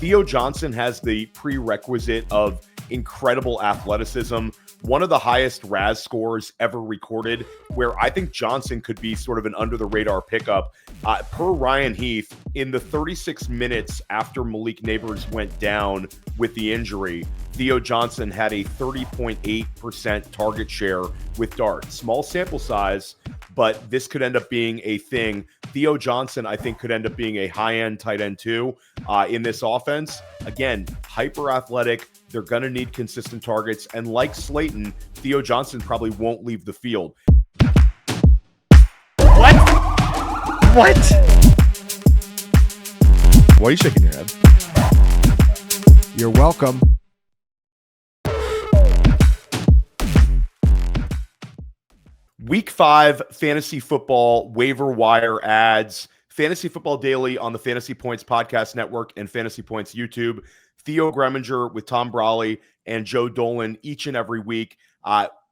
Theo Johnson has the prerequisite of incredible athleticism, one of the highest RAS scores ever recorded, where I think Johnson could be sort of an under-the-radar pickup. Per Ryan Heath, in the 36 minutes after Malik Nabers went down with the injury, Theo Johnson had a 30.8% target share with Dart. Small sample size, but this could end up being a thing. Theo Johnson, I think, could end up being a high-end tight end too in this offense. Again, hyper-athletic. They're going to need consistent targets. And like Slayton, Theo Johnson probably won't leave the field. What? Why are you shaking your head? You're welcome. Week 5 fantasy football waiver wire ads. Fantasy Football Daily on the Fantasy Points Podcast Network and Fantasy Points YouTube. Theo Greminger with Tom Brawley and Joe Dolan each and every week,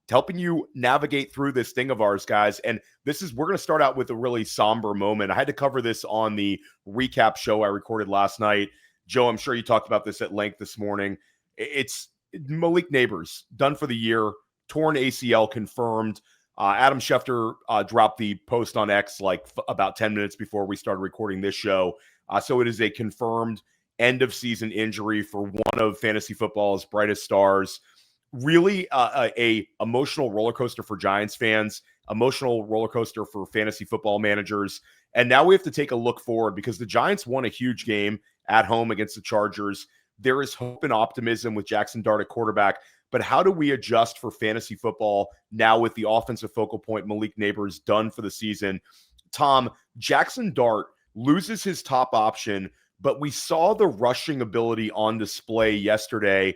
helping you navigate through this thing of ours, guys. And we're going to start out with a really somber moment. I had to cover this on the recap show I recorded last night. Joe, I'm sure you talked about this at length this morning. It's Malik Nabers, done for the year, torn ACL confirmed. Adam Schefter dropped the post on X about 10 minutes before we started recording this show. So it is a confirmed end-of-season injury for one of fantasy football's brightest stars. Really a emotional roller coaster for Giants fans, emotional roller coaster for fantasy football managers. And now we have to take a look forward because the Giants won a huge game at home against the Chargers. There is hope and optimism with Jaxson Dart at quarterback. But how do we adjust for fantasy football now with the offensive focal point Malik Nabers done for the season? Tom, Jaxson Dart loses his top option, but we saw the rushing ability on display yesterday,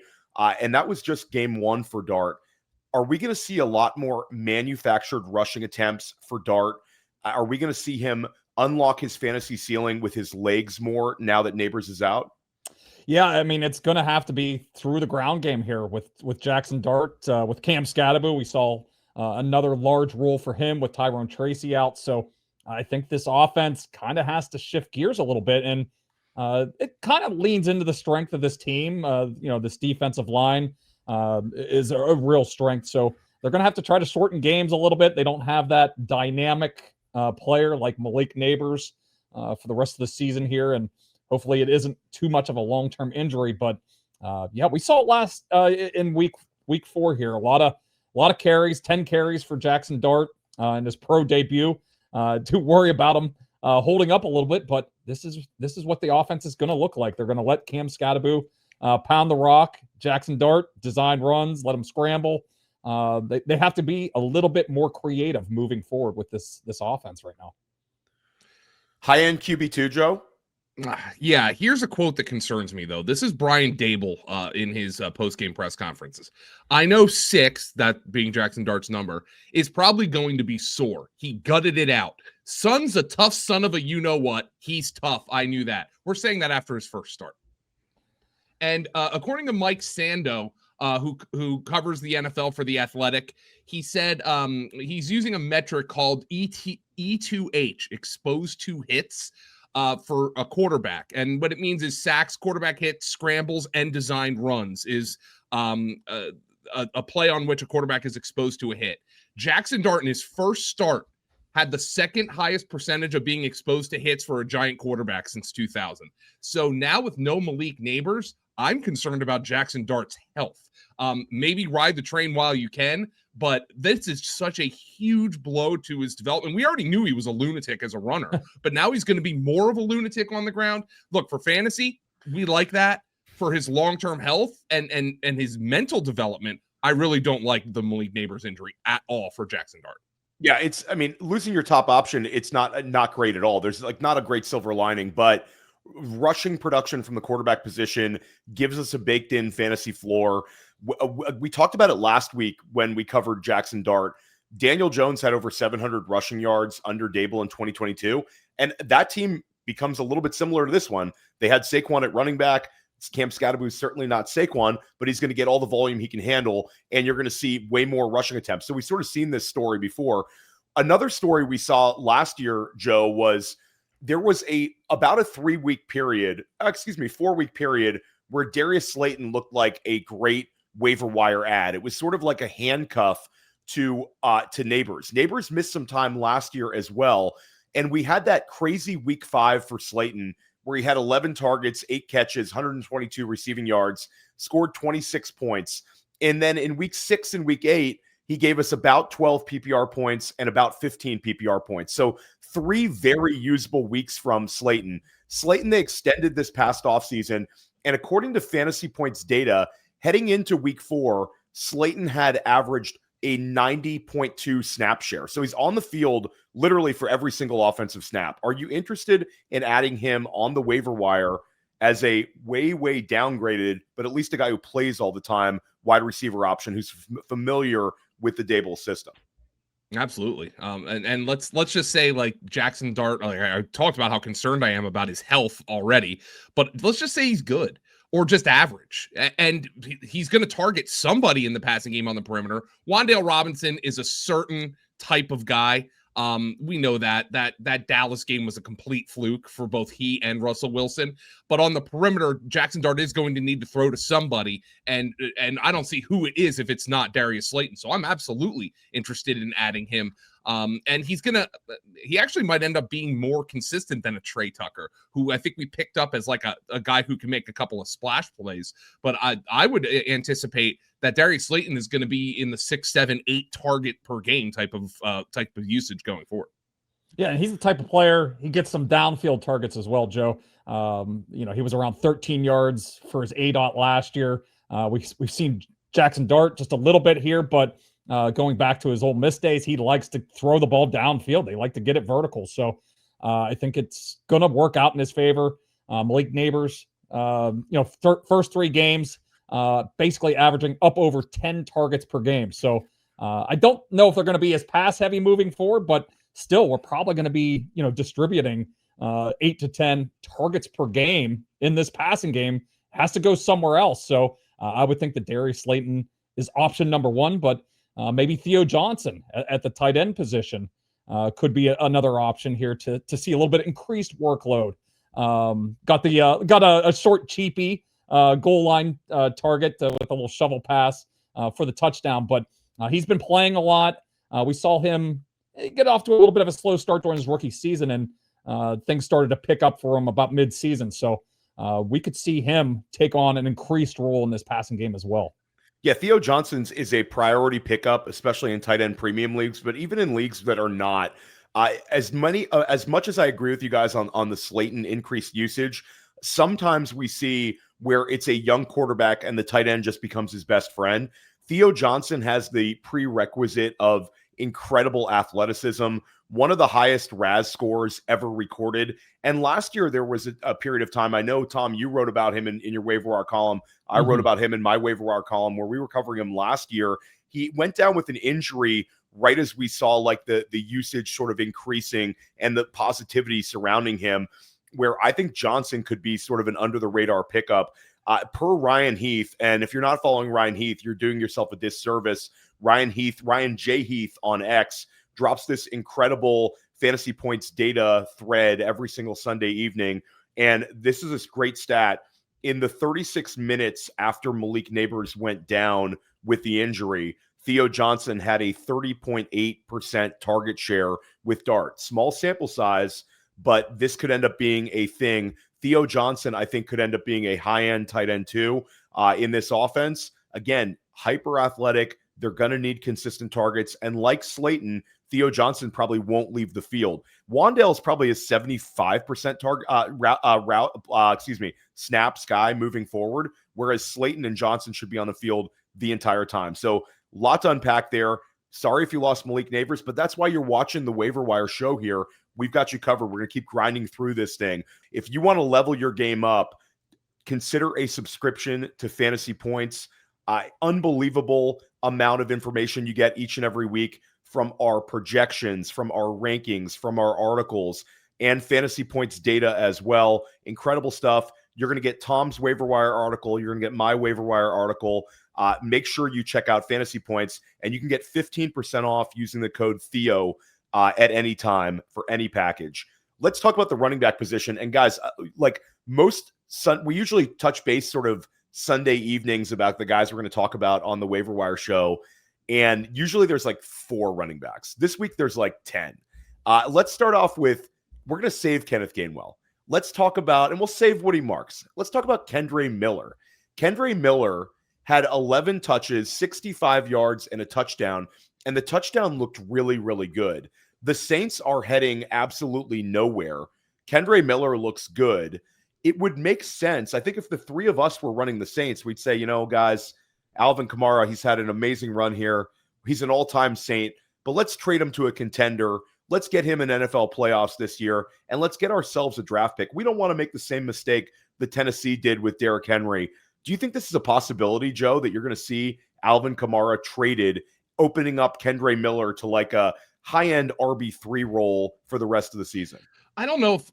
and that was just game 1 for Dart. Are we going to see a lot more manufactured rushing attempts for Dart? Are we going to see him unlock his fantasy ceiling with his legs more now that Nabers is out? Yeah, I mean, it's going to have to be through the ground game here with Jaxson Dart, with Cam Scatterbo. We saw another large role for him with Tyrone Tracy out. So I think this offense kind of has to shift gears a little bit. And it kind of leans into the strength of this team. This defensive line is a real strength. So they're going to have to try to shorten games a little bit. They don't have that dynamic player like Malik Nabers for the rest of the season here. And hopefully it isn't too much of a long-term injury. But we saw it last in week 4 here. A lot of carries, 10 carries for Jaxson Dart in his pro debut. Do worry about him holding up a little bit, but this is what the offense is going to look like. They're going to let Cam Scatterbo pound the rock. Jaxson Dart design runs, let him scramble. They have to be a little bit more creative moving forward with this offense right now. High-end QB2, Joe? Yeah, here's a quote that concerns me, though. This is Brian Dable in his post-game press conferences. I know 6, that being Jaxson Dart's number, is probably going to be sore. He gutted it out. Son's a tough son of a you-know-what. He's tough. I knew that. We're saying that after his first start. And according to Mike Sando, who covers the NFL for The Athletic, he said he's using a metric called E2H, exposed to hits, for a quarterback. And what it means is sacks, quarterback hits, scrambles, and designed runs is a play on which a quarterback is exposed to a hit. Jaxson Dart in his first start had the second highest percentage of being exposed to hits for a Giant quarterback since 2000. So now with no Malik Nabers, I'm concerned about Jaxson Dart's health. Maybe ride the train while you can, but this is such a huge blow to his development. We already knew he was a lunatic as a runner, but now he's going to be more of a lunatic on the ground. Look, for fantasy, we like that. For his long-term health and his mental development, I really don't like the Malik Nabers injury at all for Jaxson Dart. Yeah, losing your top option, it's not great at all. There's not a great silver lining, but rushing production from the quarterback position gives us a baked-in fantasy floor. We talked about it last week when we covered Jaxson Dart. Daniel Jones had over 700 rushing yards under Dable in 2022, and that team becomes a little bit similar to this one. They had Saquon at running back. Cam Scatterbo is certainly not Saquon, but he's going to get all the volume he can handle, and you're going to see way more rushing attempts. So we've sort of seen this story before. Another story we saw last year, Joe, was there was about a 4-week period where Darius Slayton looked like a great waiver wire ad. It was sort of like a handcuff to Nabers. Nabers missed some time last year as well, and we had that crazy week 5 for Slayton where he had 11 targets, 8 catches, 122 receiving yards, scored 26 points. And then in week 6 and week 8, he gave us about 12 PPR points and about 15 PPR points. So 3 very usable weeks from Slayton. Slayton, they extended this past offseason, and according to Fantasy Points data, heading into week 4, Slayton had averaged a 90.2 snap share. So he's on the field literally for every single offensive snap. Are you interested in adding him on the waiver wire as a way downgraded, but at least a guy who plays all the time, wide receiver option who's familiar with the Dable system? Absolutely. And let's just say, like, Jaxson Dart, like I talked about how concerned I am about his health already, but let's just say he's good or just average. And he's going to target somebody in the passing game on the perimeter. Wan'Dale Robinson is a certain type of guy. We know that Dallas game was a complete fluke for both he and Russell Wilson, but on the perimeter, Jaxson Dart is going to need to throw to somebody, and I don't see who it is if it's not Darius Slayton. So I'm absolutely interested in adding him. And he actually might end up being more consistent than a Trey Tucker, who I think we picked up as like a guy who can make a couple of splash plays. But I would anticipate that Darius Slayton is going to be in the 6, 7, 8 target per game type of usage going forward. Yeah, and he's the type of player, he gets some downfield targets as well, Joe. He was around 13 yards for his ADOT last year. We've seen Jaxson Dart just a little bit here, but going back to his Ole Miss days, he likes to throw the ball downfield. They like to get it vertical. So I think it's going to work out in his favor. Malik Nabers, first 3 games, basically averaging up over 10 targets per game. So I don't know if they're going to be as pass heavy moving forward, but still, we're probably going to be, distributing 8 to 10 targets per game in this passing game. Has to go somewhere else. So I would think that Darius Slayton is option number 1, but maybe Theo Johnson at the tight end position could be another option here to see a little bit increased workload. Got a short cheapie goal line target with a little shovel pass for the touchdown, but he's been playing a lot. We saw him get off to a little bit of a slow start during his rookie season, and things started to pick up for him about mid-season. So we could see him take on an increased role in this passing game as well. Yeah, Theo Johnson's is a priority pickup, especially in tight end premium leagues, but even in leagues that are not. As much as I agree with you guys on the Slayton increased usage, sometimes we see where it's a young quarterback and the tight end just becomes his best friend. Theo Johnson has the prerequisite of incredible athleticism, one of the highest RAS scores ever recorded. And last year, there was a period of time, I know, Tom, you wrote about him in your waiver wire column. I wrote about him in my waiver wire column where we were covering him last year. He went down with an injury right as we saw like the usage sort of increasing and the positivity surrounding him, where I think Johnson could be sort of an under the radar pickup. Per Ryan Heath, and if you're not following Ryan Heath, you're doing yourself a disservice. Ryan J. Heath on X drops this incredible fantasy points data thread every single Sunday evening. And this is a great stat. In the 36 minutes after Malik Nabers went down with the injury, Theo Johnson had a 30.8% target share with Dart. Small sample size, but this could end up being a thing. Theo Johnson, I think, could end up being a high-end tight end too in this offense. Again, hyper athletic. They're going to need consistent targets. And like Slayton, Theo Johnson probably won't leave the field. Wan'Dale's probably a 75% target snaps guy moving forward, whereas Slayton and Johnson should be on the field the entire time. So a lot to unpack there. Sorry if you lost Malik Nabers, but that's why you're watching the Waiver Wire show here. We've got you covered. We're going to keep grinding through this thing. If you want to level your game up, consider a subscription to Fantasy Points. Unbelievable amount of information you get each and every week from our projections, from our rankings, from our articles, and Fantasy Points data as well. Incredible stuff. You're going to get Tom's Waiver Wire article. You're going to get my Waiver Wire article. Make sure you check out Fantasy Points, and you can get 15% off using the code Theo at any time for any package. let's talk about the running back position. And guys, we usually touch base sort of Sunday evenings about the guys we're going to talk about on the Waiver Wire show. And usually there's like 4 running backs. This week there's like 10. Let's start off with, we're going to save Kenneth Gainwell. Let's talk about, and we'll save Woody Marks. Let's talk about Kendre Miller. Kendre Miller had 11 touches, 65 yards, and a touchdown. And the touchdown looked really, really good. The Saints are heading absolutely nowhere. Kendre Miller looks good. It would make sense. I think if the 3 of us were running the Saints, we'd say, guys, Alvin Kamara, he's had an amazing run here. He's an all-time Saint, but let's trade him to a contender. Let's get him in NFL playoffs this year, and let's get ourselves a draft pick. We don't want to make the same mistake that Tennessee did with Derrick Henry. Do you think this is a possibility, Joe, that you're going to see Alvin Kamara traded, opening up Kendre Miller to like a high-end RB3 role for the rest of the season? I don't know if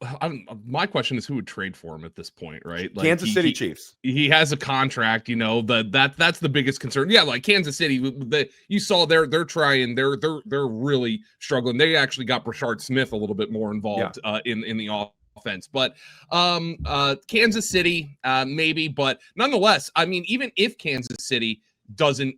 my question is who would trade for him at this point, right? Like Kansas City Chiefs. He has a contract, that's the biggest concern. Yeah, like Kansas City, you saw they're trying, they're really struggling. They actually got Brashard Smith a little bit more involved in the offense, but Kansas City maybe, but nonetheless, I mean, even if Kansas City doesn't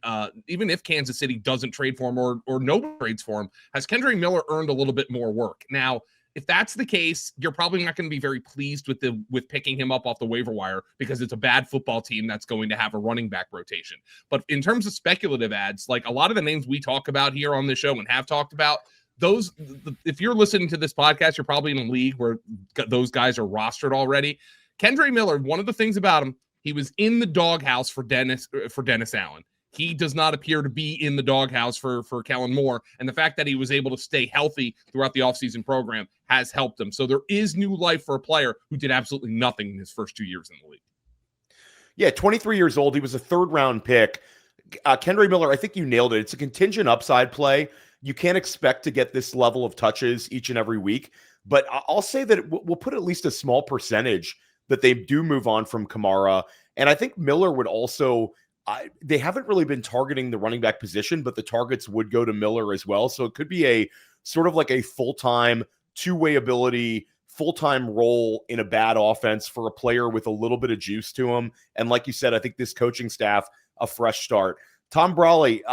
trade for him or nobody trades for him, has Kendre Miller earned a little bit more work? Now, if that's the case, you're probably not going to be very pleased with picking him up off the waiver wire because it's a bad football team that's going to have a running back rotation. But in terms of speculative ads, like a lot of the names we talk about here on this show and have talked about, if you're listening to this podcast, you're probably in a league where those guys are rostered already. Kendre Miller, one of the things about him, he was in the doghouse for Dennis Allen. He does not appear to be in the doghouse for Kellen Moore. And the fact that he was able to stay healthy throughout the offseason program has helped him. So there is new life for a player who did absolutely nothing in his first 2 years in the league. Yeah, 23 years old. He was a 3rd-round pick. Kendre Miller, I think you nailed it. It's a contingent upside play. You can't expect to get this level of touches each and every week. But I'll say that we'll put at least a small percentage that they do move on from Kamara. And I think Miller would also... they haven't really been targeting the running back position, but the targets would go to Miller as well. So it could be a sort of like a full-time, two-way ability, full-time role in a bad offense for a player with a little bit of juice to him. And like you said, I think this coaching staff, a fresh start. Tom Brawley,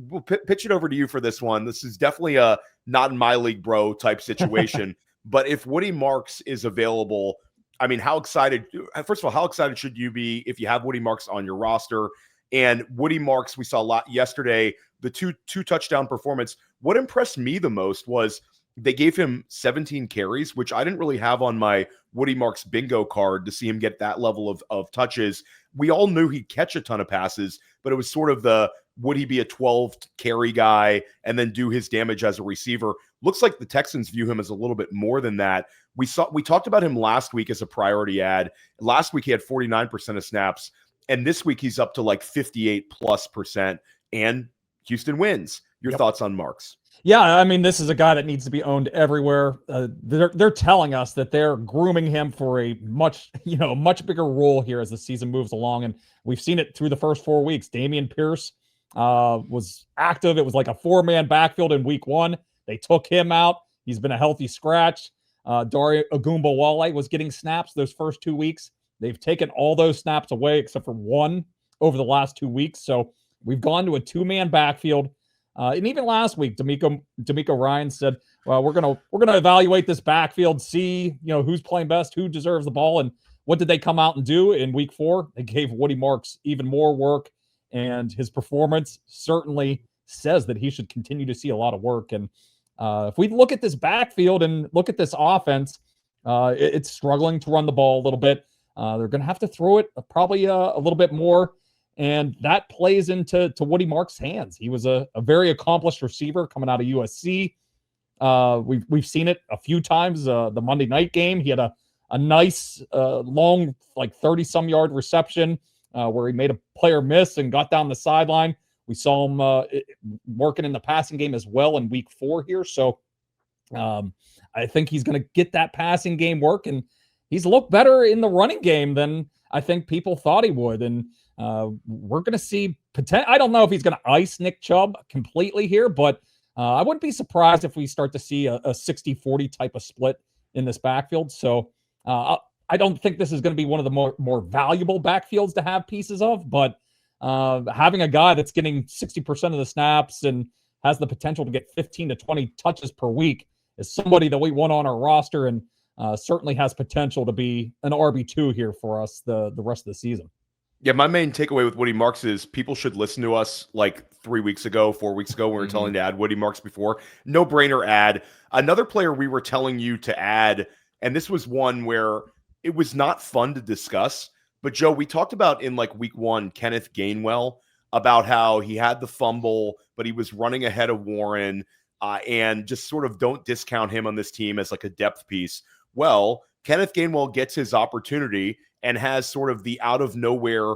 we'll pitch it over to you for this one. This is definitely a not in my league, bro type situation. But if Woody Marks is available, I mean, first of all, how excited should you be if you have Woody Marks on your roster? And Woody Marks, we saw a lot yesterday, the two touchdown performance. What impressed me the most was they gave him 17 carries, which I didn't really have on my Woody Marks bingo card to see him get that level of touches. We all knew he'd catch a ton of passes, but it was sort of would he be a 12 carry guy and then do his damage as a receiver? Looks like the Texans view him as a little bit more than that. We talked about him last week as a priority ad. Last week he had 49% of snaps. And this week he's up to like 58+%, and Houston wins. Your thoughts on Marks? Yeah, I mean, this is a guy that needs to be owned everywhere. They're telling us that they're grooming him for a much bigger role here as the season moves along, and we've seen it through the first 4 weeks. Dameon Pierce was active. It was like a 4-man backfield in week 1. They took him out. He's been a healthy scratch. Dare Ogunbowale was getting snaps those first 2 weeks. They've taken all those snaps away except for one over the last 2 weeks. So we've gone to a 2-man backfield. And even last week, D'Amico Ryan said, well, we're gonna evaluate this backfield, see who's playing best, who deserves the ball. And what did they come out and do in week 4? They gave Woody Marks even more work, and his performance certainly says that he should continue to see a lot of work. And if we look at this backfield and look at this offense, it's struggling to run the ball a little bit. They're going to have to throw it probably a little bit more, and that plays into Woody Marks' hands. He was a very accomplished receiver coming out of USC. We've seen it a few times. The Monday night game, he had a nice long, like 30-some yard reception where he made a player miss and got down the sideline. We saw him working in the passing game as well in week 4 here. So I think he's going to get that passing game work, and he's looked better in the running game than I think people thought he would. And we're going to see I don't know if he's going to ice Nick Chubb completely here, but I wouldn't be surprised if we start to see a 60-40 type of split in this backfield. So I don't think this is going to be one of the more valuable backfields to have pieces of, but having a guy that's getting 60% of the snaps and has the potential to get 15 to 20 touches per week is somebody that we want on our roster, and certainly has potential to be an RB2 here for us the rest of the season. Yeah, my main takeaway with Woody Marks is people should listen to us like 4 weeks ago, when we were telling to add Woody Marks before. No brainer add. Another player we were telling you to add, and this was one where it was not fun to discuss, but Joe, we talked about in like week 1, Kenneth Gainwell, about how he had the fumble, but he was running ahead of Warren, and just sort of don't discount him on this team as like a depth piece. Well, Kenneth Gainwell gets his opportunity and has sort of the out of nowhere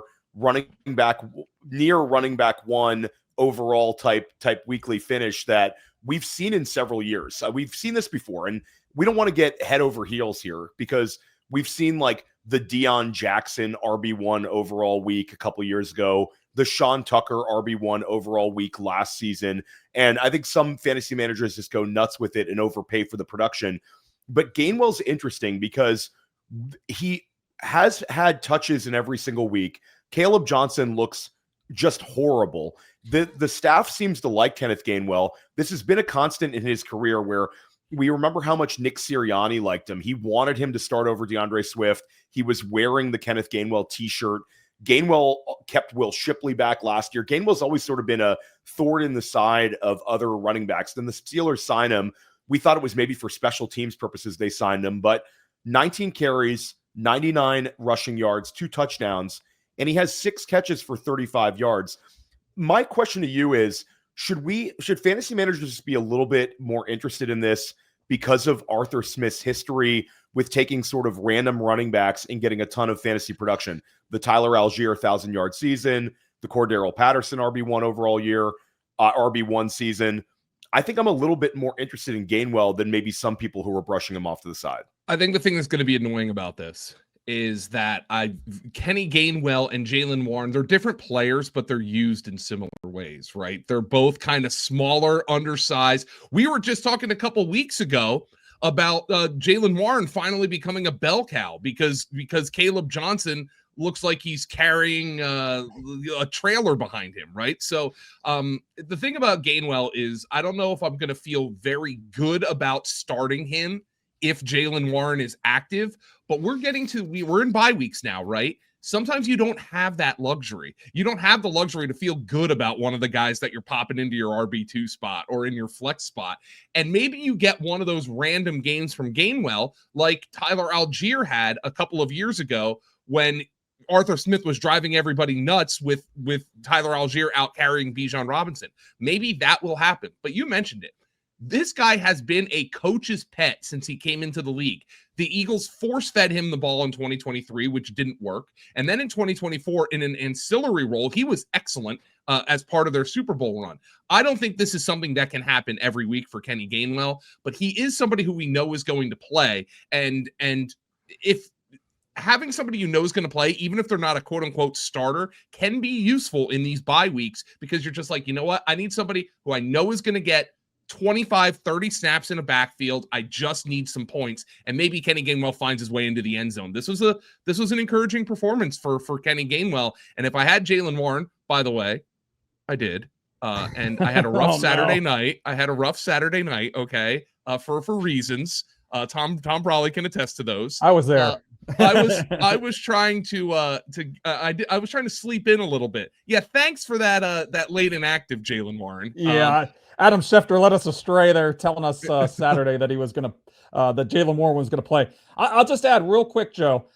near running back 1 overall type weekly finish that we've seen in several years. We've seen this before, and we don't want to get head over heels here because we've seen like the Deion Jackson RB1 overall week a couple years ago, the Sean Tucker RB1 overall week last season. And I think some fantasy managers just go nuts with it and overpay for the production. But Gainwell's interesting because he has had touches in every single week. Caleb Johnson looks just horrible. The staff seems to like Kenneth Gainwell. This has been a constant in his career where we remember how much Nick Sirianni liked him. He wanted him to start over DeAndre Swift. He was wearing the Kenneth Gainwell t-shirt. Gainwell kept Will Shipley back last year. Gainwell's always sort of been a thorn in the side of other running backs. Then the Steelers signed him. We thought it was maybe for special teams purposes they signed him, but 19 carries, 99 rushing yards, 2 touchdowns, and he has 6 catches for 35 yards. My question to you is, should fantasy managers be a little bit more interested in this because of Arthur Smith's history with taking sort of random running backs and getting a ton of fantasy production? The Tyler Algier 1,000-yard season, the Cordero Patterson RB1 overall year, RB1 season. I think I'm a little bit more interested in Gainwell than maybe some people who are brushing him off to the side. I think the thing that's going to be annoying about this is that Kenny Gainwell and Jaylen Warren, they're different players, but they're used in similar ways, right? They're both kind of smaller, undersized. We were just talking a couple weeks ago about Jaylen Warren finally becoming a bell cow because Caleb Johnson looks like he's carrying a trailer behind him, right? So the thing about Gainwell is I don't know if I'm going to feel very good about starting him if Jaylen Warren is active, but we're in bye weeks now, right? Sometimes you don't have that luxury. You don't have the luxury to feel good about one of the guys that you're popping into your RB2 spot or in your flex spot. And maybe you get one of those random games from Gainwell like Tyler Algier had a couple of years ago when Arthur Smith was driving everybody nuts with Tyler Algier out carrying Bijan Robinson. Maybe that will happen, but you mentioned it. This guy has been a coach's pet since he came into the league. The Eagles force-fed him the ball in 2023, which didn't work. And then in 2024, in an ancillary role, he was excellent as part of their Super Bowl run. I don't think this is something that can happen every week for Kenny Gainwell, but he is somebody who we know is going to play. And if having somebody you know is going to play, even if they're not a quote-unquote starter, can be useful in these bye weeks because you're just like, you know what? I need somebody who I know is going to get 25, 30 snaps in a backfield. I just need some points. And maybe Kenny Gainwell finds his way into the end zone. This was an encouraging performance for Kenny Gainwell. And if I had Jaylen Warren, by the way, I did. And I had a rough Saturday night. I had a rough Saturday night. Okay. For reasons. Tom Brawley can attest to those. I was there. I was trying to sleep in a little bit. Yeah. Thanks for that late inactive Jaylen Warren. Yeah. Adam Schefter led us astray there, telling us Saturday that he was going to, that Jaylen Warren was going to play. I'll just add real quick, Joe.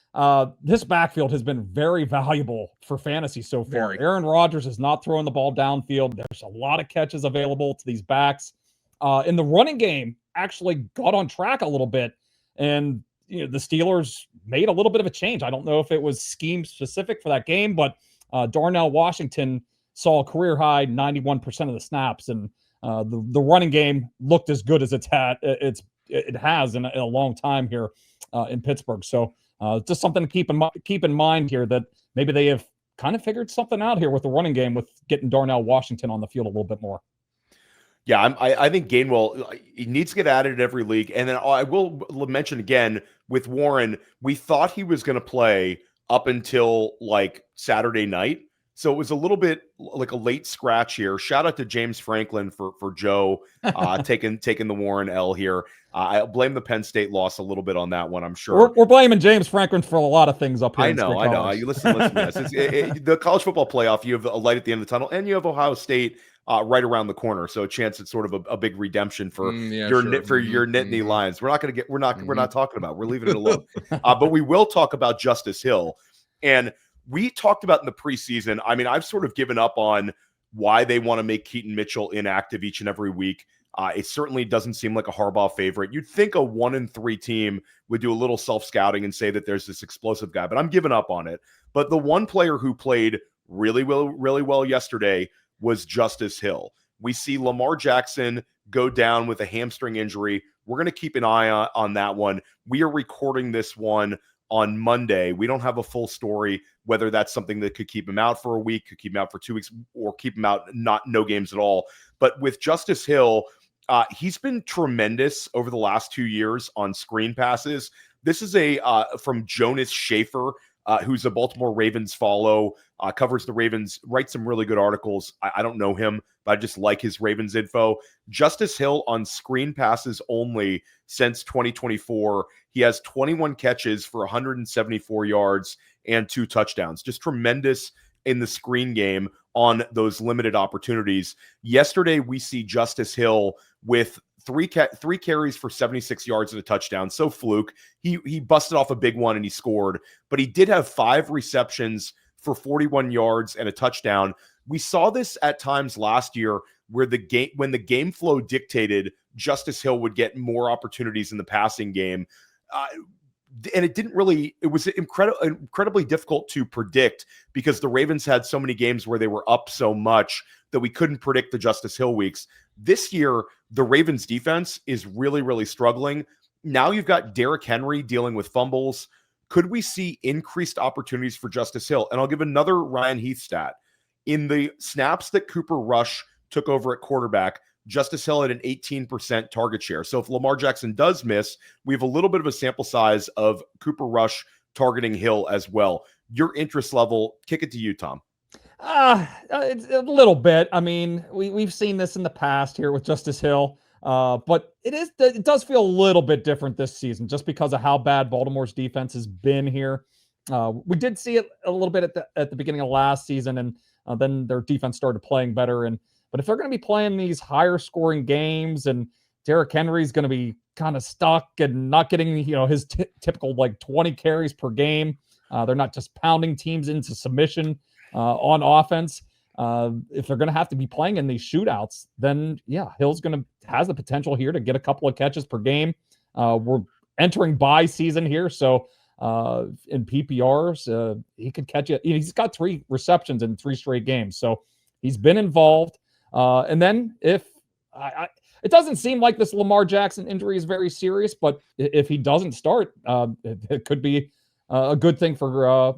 This backfield has been very valuable for fantasy so far. Very. Aaron Rodgers is not throwing the ball downfield. There's a lot of catches available to these backs. In the running game, actually got on track a little bit, and the Steelers made a little bit of a change. I don't know if it was scheme specific for that game, but Darnell Washington saw a career high 91% of the snaps, and the running game looked as good as it has in a long time here in Pittsburgh. So just something to keep in mind here, that maybe they have kind of figured something out here with the running game with getting Darnell Washington on the field a little bit more. Yeah, I think Gainwell, he needs to get added in every league. And then I will mention again with Warren, we thought he was going to play up until like Saturday night. So it was a little bit like a late scratch here. Shout out to James Franklin for Joe taking the Warren L here. I blame the Penn State loss a little bit on that one, I'm sure. We're blaming James Franklin for a lot of things up here. I know. You listen. Yes, the college football playoff. You have a light at the end of the tunnel, and you have Ohio State right around the corner. So a chance it's sort of a big redemption for your Nittany Lions. We're not talking about. We're leaving it alone. But we will talk about Justice Hill, and we talked about in the preseason. I mean, I've sort of given up on why they want to make Keaton Mitchell inactive each and every week. It certainly doesn't seem like a Harbaugh favorite. You'd think a 1-3 team would do a little self-scouting and say that there's this explosive guy, but I'm giving up on it. But the one player who played really well yesterday was Justice Hill. We see Lamar Jackson go down with a hamstring injury. We're going to keep an eye on that one. We are recording this one on Monday. We don't have a full story, whether that's something that could keep him out for a week, could keep him out for 2 weeks, or keep him out no games at all. But with Justice Hill, he's been tremendous over the last 2 years on screen passes. This is from Jonas Schaefer, who's a Baltimore Ravens follow, covers the Ravens, writes some really good articles. I don't know him, but I just like his Ravens info. Justice Hill on screen passes only since 2024. He has 21 catches for 174 yards and 2 touchdowns. Just tremendous in the screen game on those limited opportunities. Yesterday, we see Justice Hill with three carries for 76 yards and a touchdown. So fluke. He busted off a big one and he scored, but he did have 5 receptions for 41 yards and a touchdown. We saw this at times last year where when the game flow dictated, Justice Hill would get more opportunities in the passing game. And it was incredibly difficult to predict because the Ravens had so many games where they were up so much that we couldn't predict the Justice Hill weeks. This year, the Ravens defense is really struggling. Now you've got Derrick Henry dealing with fumbles. Could we see increased opportunities for Justice Hill? And I'll give another Ryan Heath stat. In the snaps that Cooper Rush took over at quarterback, Justice Hill had an 18% target share. So if Lamar Jackson does miss, we have a little bit of a sample size of Cooper Rush targeting Hill as well. Your interest level, kick it to you, Tom. It's a little bit. I mean, we've seen this in the past here with Justice Hill, but it does feel a little bit different this season just because of how bad Baltimore's defense has been here. We did see it a little bit at the beginning of last season, and then their defense started playing better. But if they're going to be playing these higher scoring games and Derrick Henry's going to be kind of stuck and not getting, his typical like 20 carries per game, they're not just pounding teams into submission on offense. If they're going to have to be playing in these shootouts, then Hill's has the potential here to get a couple of catches per game. We're entering bye season here, so in PPRs, he could catch it. He's got 3 receptions in 3 straight games, so he's been involved. And then if it doesn't seem like this Lamar Jackson injury is very serious, but if he doesn't start, it could be a good thing for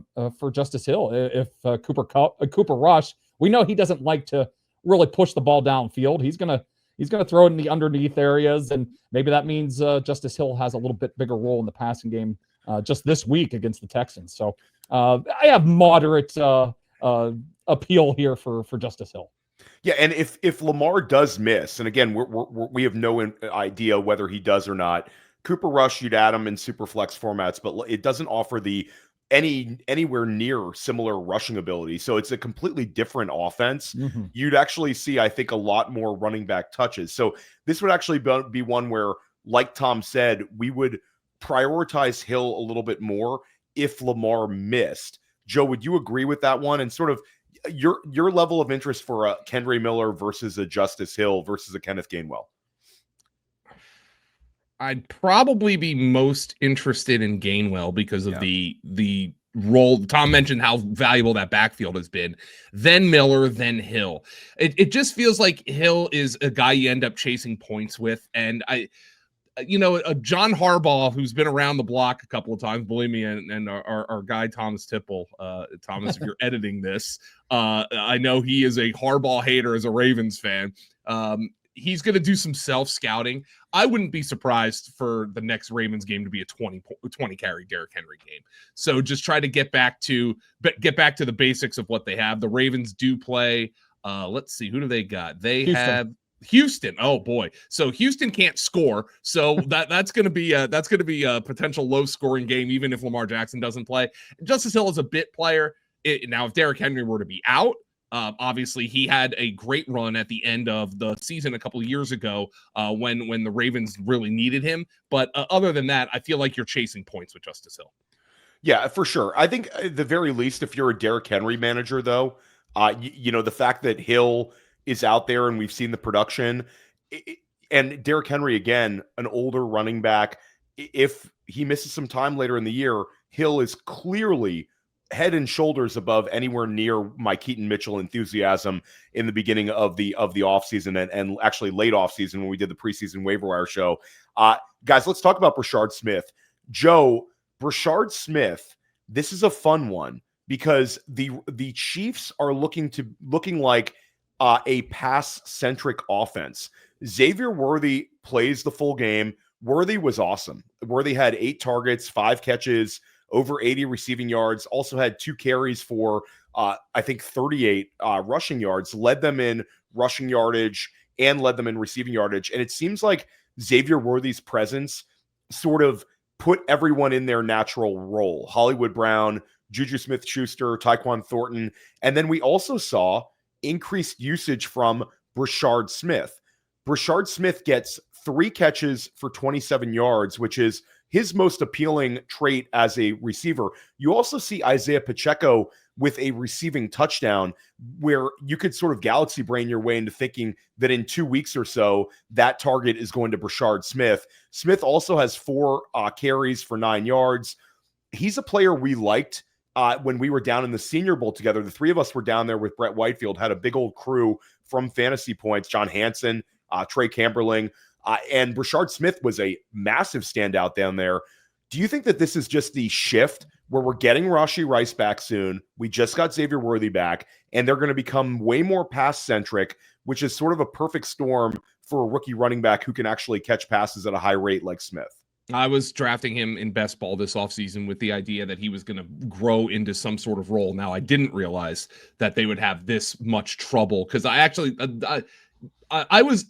Justice Hill. If Cooper Rush, we know he doesn't like to really push the ball downfield. He's gonna throw it in the underneath areas, and maybe that means Justice Hill has a little bit bigger role in the passing game just this week against the Texans. So I have moderate appeal here for Justice Hill. Yeah, and if Lamar does miss, and again, we have no idea whether he does or not. Cooper Rush, you'd add him in super flex formats, but it doesn't offer anywhere near similar rushing ability. So it's a completely different offense. Mm-hmm. You'd actually see, I think, a lot more running back touches. So this would actually be one where, like Tom said, we would prioritize Hill a little bit more if Lamar missed. Joe, would you agree with that one? And sort of your level of interest for a Kendre Miller versus a Justice Hill versus a Kenneth Gainwell? I'd probably be most interested in Gainwell because of the role. Tom mentioned how valuable that backfield has been. Then Miller, then Hill. It just feels like Hill is a guy you end up chasing points with. And John Harbaugh, who's been around the block a couple of times, believe me, and our guy Thomas Tipple, Thomas, if you're editing this, I know he is a Harbaugh hater as a Ravens fan. he's going to do some self-scouting. I wouldn't be surprised for the next Ravens game to be a 20 carry Derrick Henry game. So just try to get back to the basics of what they have. The Ravens do play. Let's see, who do they got? They have Houston. Oh boy. So Houston can't score. So that's going to be a potential low scoring game, even if Lamar Jackson doesn't play. Justice Hill is a bit player. Now, if Derrick Henry were to be out, obviously he had a great run at the end of the season a couple of years ago when the Ravens really needed him. But other than that, I feel like you're chasing points with Justice Hill. Yeah, for sure. I think at the very least, if you're a Derrick Henry manager, though, the fact that Hill is out there and we've seen the production, and Derrick Henry, again, an older running back, if he misses some time later in the year, Hill is clearly head and shoulders above anywhere near my Keaton Mitchell enthusiasm in the beginning of the offseason and actually late offseason when we did the preseason waiver wire show. Guys, let's talk about Brashard Smith. Joe, Brashard Smith, this is a fun one because the Chiefs are looking like a pass-centric offense. Xavier Worthy plays the full game. Worthy was awesome. Worthy had 8 targets, 5 catches, over 80 receiving yards, also had 2 carries for, I think, 38 rushing yards, led them in rushing yardage and led them in receiving yardage. And it seems like Xavier Worthy's presence sort of put everyone in their natural role. Hollywood Brown, Juju Smith-Schuster, Tyquan Thornton. And then we also saw increased usage from Brashard Smith. Brashard Smith gets 3 catches for 27 yards, which is his most appealing trait as a receiver. You also see Isaiah Pacheco with a receiving touchdown where you could sort of galaxy brain your way into thinking that in 2 weeks or so, that target is going to Brashard Smith. Smith also has 4 carries for 9 yards. He's a player we liked when we were down in the Senior Bowl together. The 3 of us were down there with Brett Whitefield, had a big old crew from Fantasy Points, John Hansen, Trey Camberling, and Brashard Smith was a massive standout down there. Do you think that this is just the shift where we're getting Rashee Rice back soon? We just got Xavier Worthy back, and they're going to become way more pass-centric, which is sort of a perfect storm for a rookie running back who can actually catch passes at a high rate like Smith. I was drafting him in best ball this offseason with the idea that he was going to grow into some sort of role. Now, I didn't realize that they would have this much trouble because I actually I was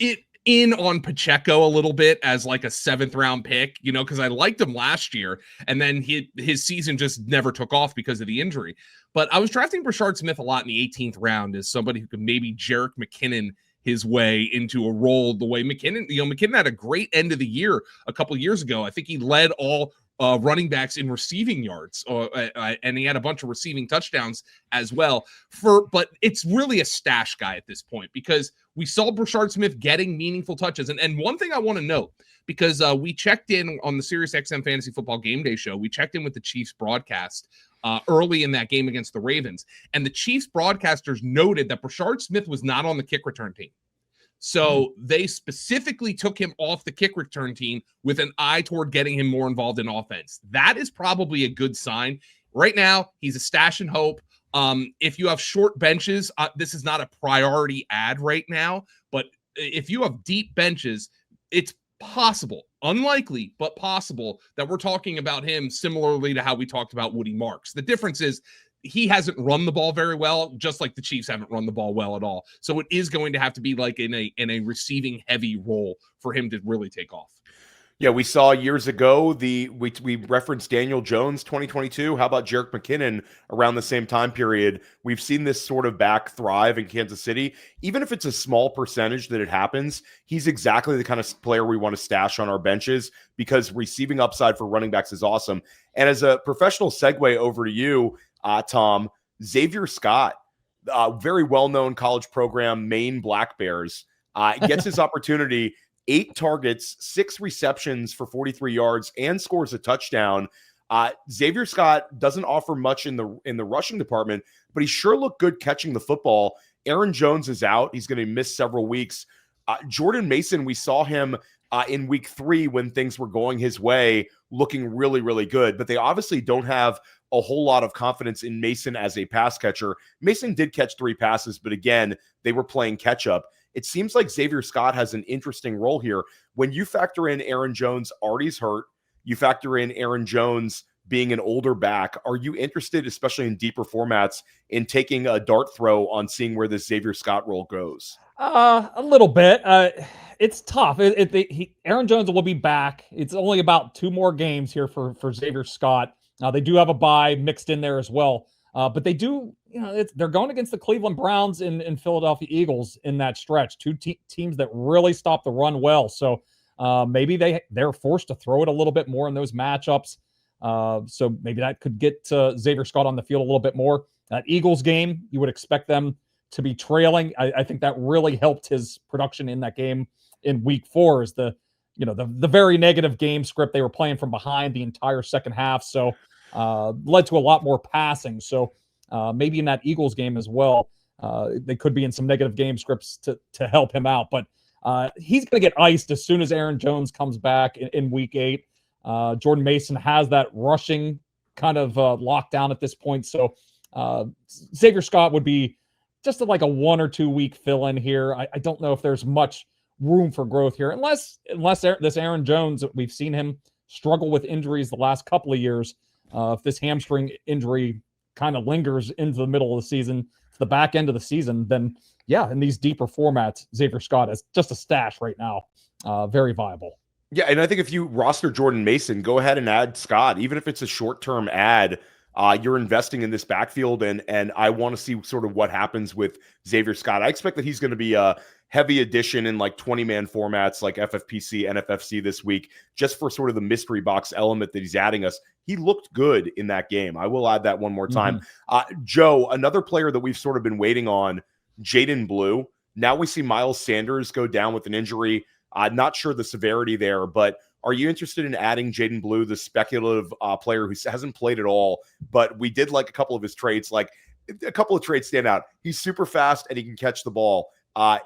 in on Pacheco a little bit as like a 7th round pick, because I liked him last year and then his season just never took off because of the injury. But I was drafting Brashard Smith a lot in the 18th round as somebody who could maybe Jerick McKinnon his way into a role the way McKinnon had a great end of the year a couple of years ago. I think he led all running backs in receiving yards, and he had a bunch of receiving touchdowns as well. But it's really a stash guy at this point because we saw Brashard Smith getting meaningful touches. And one thing I want to note, because we checked in on the SiriusXM Fantasy Football Game Day show, we checked in with the Chiefs broadcast early in that game against the Ravens, and the Chiefs broadcasters noted that Brashard Smith was not on the kick return team. So they specifically took him off the kick return team with an eye toward getting him more involved in offense. That is probably a good sign. Right now, he's a stash and hope. If you have short benches, this is not a priority ad right now, but if you have deep benches, it's possible, unlikely, but possible that we're talking about him similarly to how we talked about Woody Marks. The difference is he hasn't run the ball very well, just like the Chiefs haven't run the ball well at all. So it is going to have to be like in a receiving heavy role for him to really take off. Yeah, we saw years ago we referenced Daniel Jones 2022. How about Jerick McKinnon around the same time period? We've seen this sort of back thrive in Kansas City. Even if it's a small percentage that it happens, he's exactly the kind of player we want to stash on our benches because receiving upside for running backs is awesome. And as a professional segue over to you, Tom, Zavier Scott, very well-known college program, Maine Black Bears, gets his opportunity. 8 targets, 6 receptions for 43 yards, and scores a touchdown. Zavier Scott doesn't offer much in the rushing department, but he sure looked good catching the football. Aaron Jones is out. He's going to miss several weeks. Jordan Mason, we saw him in week 3 when things were going his way, looking really, really good. But they obviously don't have a whole lot of confidence in Mason as a pass catcher. Mason did catch 3 passes, but again, they were playing catch up. it seems like Zavier Scott has an interesting role here. When you factor in Aaron Jones already's hurt, you factor in Aaron Jones being an older back, are you interested, especially in deeper formats, in taking a dart throw on seeing where this Zavier Scott role goes? A little bit. It's tough. Aaron Jones will be back. It's only about 2 more games here for Zavier Scott. They do have a bye mixed in there as well. But they do, they're going against the Cleveland Browns and Philadelphia Eagles in that stretch. 2 teams that really stop the run well. So maybe they're forced to throw it a little bit more in those matchups. So maybe that could get Zavier Scott on the field a little bit more. That Eagles game, you would expect them to be trailing. I think that really helped his production in that game in week 4 is the very negative game script. They were playing from behind the entire second half. So led to a lot more passing. So maybe in that Eagles game as well, they could be in some negative game scripts to help him out. But he's going to get iced as soon as Aaron Jones comes back in week 8. Jordan Mason has that rushing kind of lockdown at this point. So Zavier Scott would be just like a 1 or 2 week fill in here. I don't know if there's much room for growth here, unless this Aaron Jones, we've seen him struggle with injuries the last couple of years. If this hamstring injury kind of lingers into the middle of the season, to the back end of the season, then yeah, in these deeper formats, Zavier Scott is just a stash right now. Very viable. Yeah, and I think if you roster Jordan Mason, go ahead and add Scott, even if it's a short-term ad. You're investing in this backfield, and I want to see sort of what happens with Zavier Scott. I expect that he's going to be a heavy addition in like 20-man formats like FFPC, NFFC this week, just for sort of the mystery box element that he's adding us. He looked good in that game. I will add that one more time. Joe, another player that we've sort of been waiting on, Jaydon Blue. Now we see Miles Sanders go down with an injury. I'm not sure the severity there, but are you interested in adding Jaydon Blue, the speculative player who hasn't played at all, but we did like a couple of his traits, like a couple of traits stand out. He's super fast and he can catch the ball.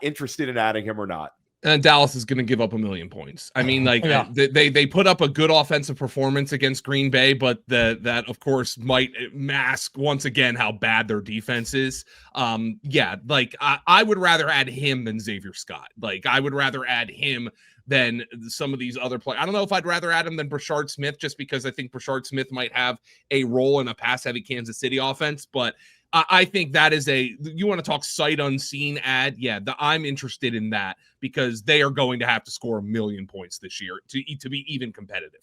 Interested in adding him or not? And Dallas is going to give up 1 million points. I mean, like Yeah. they put up a good offensive performance against Green Bay, but that of course might mask once again how bad their defense is. Yeah, like I would rather add him than Zavier Scott. Like I would rather add him than some of these other players. I don't know if I'd rather add him than Brashard Smith, just because I think Brashard Smith might have a role in a pass-heavy Kansas City offense, but I think that is you want to talk sight unseen ad. Yeah, I'm interested in that because they are going to have to score 1 million points this year to be even competitive.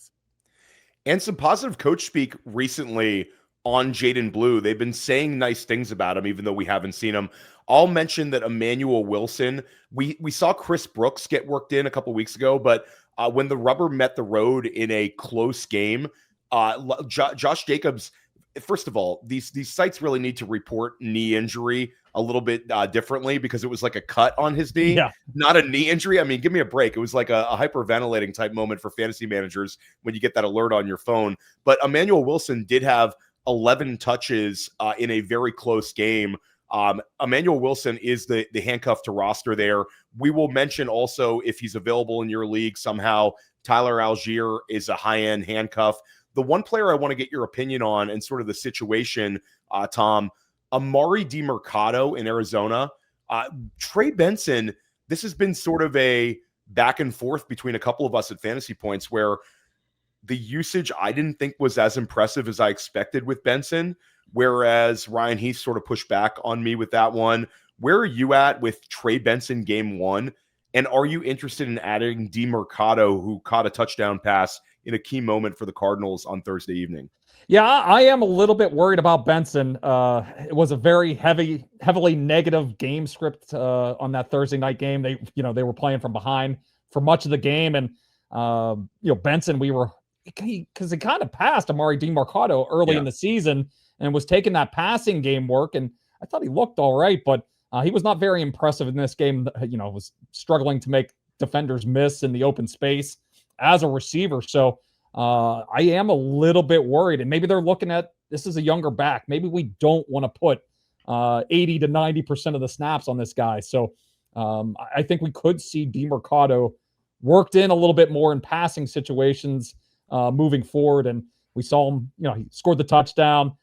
And some positive coach speak recently on Jaydon Blue. They've been saying nice things about him, even though we haven't seen him. I'll mention that Emmanuel Wilson, we saw Chris Brooks get worked in a couple weeks ago, but when the rubber met the road in a close game, Josh Jacobs, first of all, these sites really need to report knee injury a little bit differently, because it was like a cut on his knee, not a knee injury. I mean, give me a break. It was like a hyperventilating type moment for fantasy managers when you get that alert on your phone. But Emmanuel Wilson did have 11 touches in a very close game. Emmanuel Wilson is the handcuff to roster there. We will mention also, if he's available in your league somehow, Tyler Algier is a high-end handcuff. The one player I want to get your opinion on and sort of the situation, Tom, Emari Demercado in Arizona. Trey Benson, this has been sort of a back and forth between a couple of us at Fantasy Points, where the usage I didn't think was as impressive as I expected with Benson, whereas Ryan Heath sort of pushed back on me with that one. Where are you at with Trey Benson game 1? And are you interested in adding Demercado, who caught a touchdown pass in a key moment for the Cardinals on Thursday evening? Yeah, I am a little bit worried about Benson. It was a very heavily negative game script on that Thursday night game. They were playing from behind for much of the game, and Benson, because he kind of passed Emari Demercado early in the season and was taking that passing game work, and I thought he looked all right, but he was not very impressive in this game. Was struggling to make defenders miss in the open space as a receiver. So I am a little bit worried, and maybe they're looking at this as a younger back. Maybe we don't want to put 80 to 90% of the snaps on this guy. So I think we could see Demercado worked in a little bit more in passing situations moving forward. And we saw him, he scored the touchdown.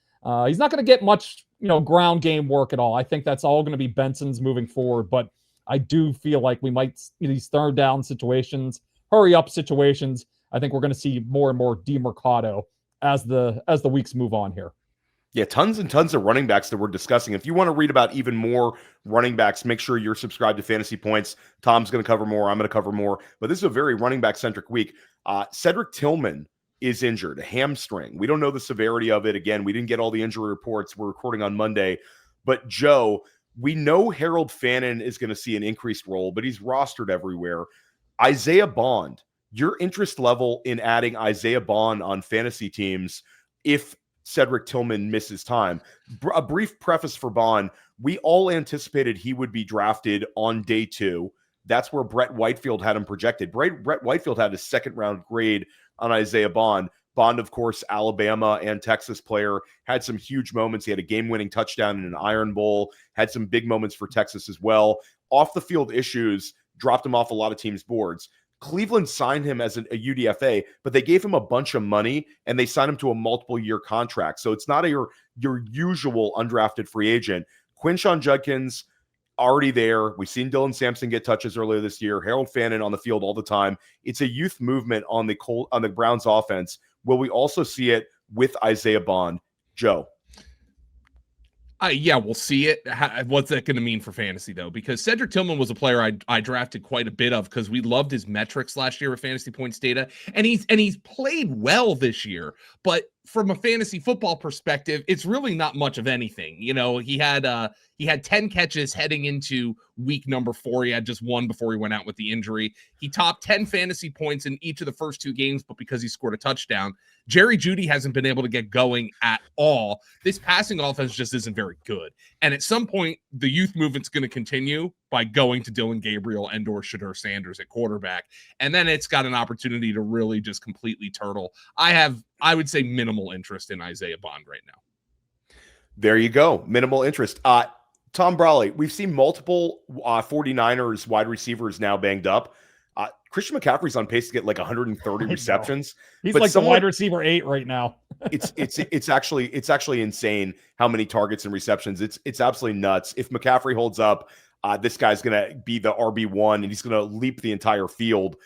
He's not going to get much, ground game work at all. I think that's all going to be Benson's moving forward. But I do feel like we might see these third down situations, hurry up situations. I think we're going to see more and more Demercado as the weeks move on here. Yeah, tons and tons of running backs that we're discussing. If you want to read about even more running backs, make sure you're subscribed to Fantasy Points. Tom's going to cover more. I'm going to cover more. But this is a very running back-centric week. Cedric Tillman is injured, a hamstring. We don't know the severity of it. Again, we didn't get all the injury reports. We're recording on Monday. But, Joe, we know Harold Fannin is going to see an increased role, but he's rostered everywhere. Isaiah Bond, your interest level in adding Isaiah Bond on fantasy teams if Cedric Tillman misses time. A brief preface for Bond. We all anticipated he would be drafted on day 2. That's where Brett Whitefield had him projected. Brett Whitefield had a second-round grade on Isaiah Bond. Bond, of course, Alabama and Texas player, had some huge moments. He had a game-winning touchdown in an Iron Bowl, had some big moments for Texas as well. Off-the-field issues dropped him off a lot of teams' boards. Cleveland signed him as a UDFA, but they gave him a bunch of money and they signed him to a multiple-year contract. So it's not your usual undrafted free agent. Quinshon Judkins, already there. We've seen Dylan Sampson get touches earlier this year. Harold Fannin on the field all the time. It's a youth movement on the Browns offense. Will we also see it with Isaiah Bond? Joe? Yeah, we'll see it. What's that going to mean for fantasy, though? Because Cedric Tillman was a player I drafted quite a bit of because we loved his metrics last year with Fantasy Points data, and he's played well this year. But from a fantasy football perspective, it's really not much of anything. You know, he had 10 catches heading into week number 4. He had just 1 before he went out with the injury. He topped 10 fantasy points in each of the first 2 games, but because he scored a touchdown, Jerry Jeudy hasn't been able to get going at all. This passing offense just isn't very good. And at some point, the youth movement's going to continue by going to Dylan Gabriel and or Shadur Sanders at quarterback. And then it's got an opportunity to really just completely turtle. I would say minimal interest in Isaiah Bond right now. There you go. Minimal interest. Tom Brawley, we've seen multiple 49ers wide receivers now banged up. Christian McCaffrey's on pace to get like 130 receptions. He's like the wide receiver 8 right now. it's actually insane how many targets and receptions. It's absolutely nuts. If McCaffrey holds up, this guy's going to be the RB1 and he's going to leap the entire field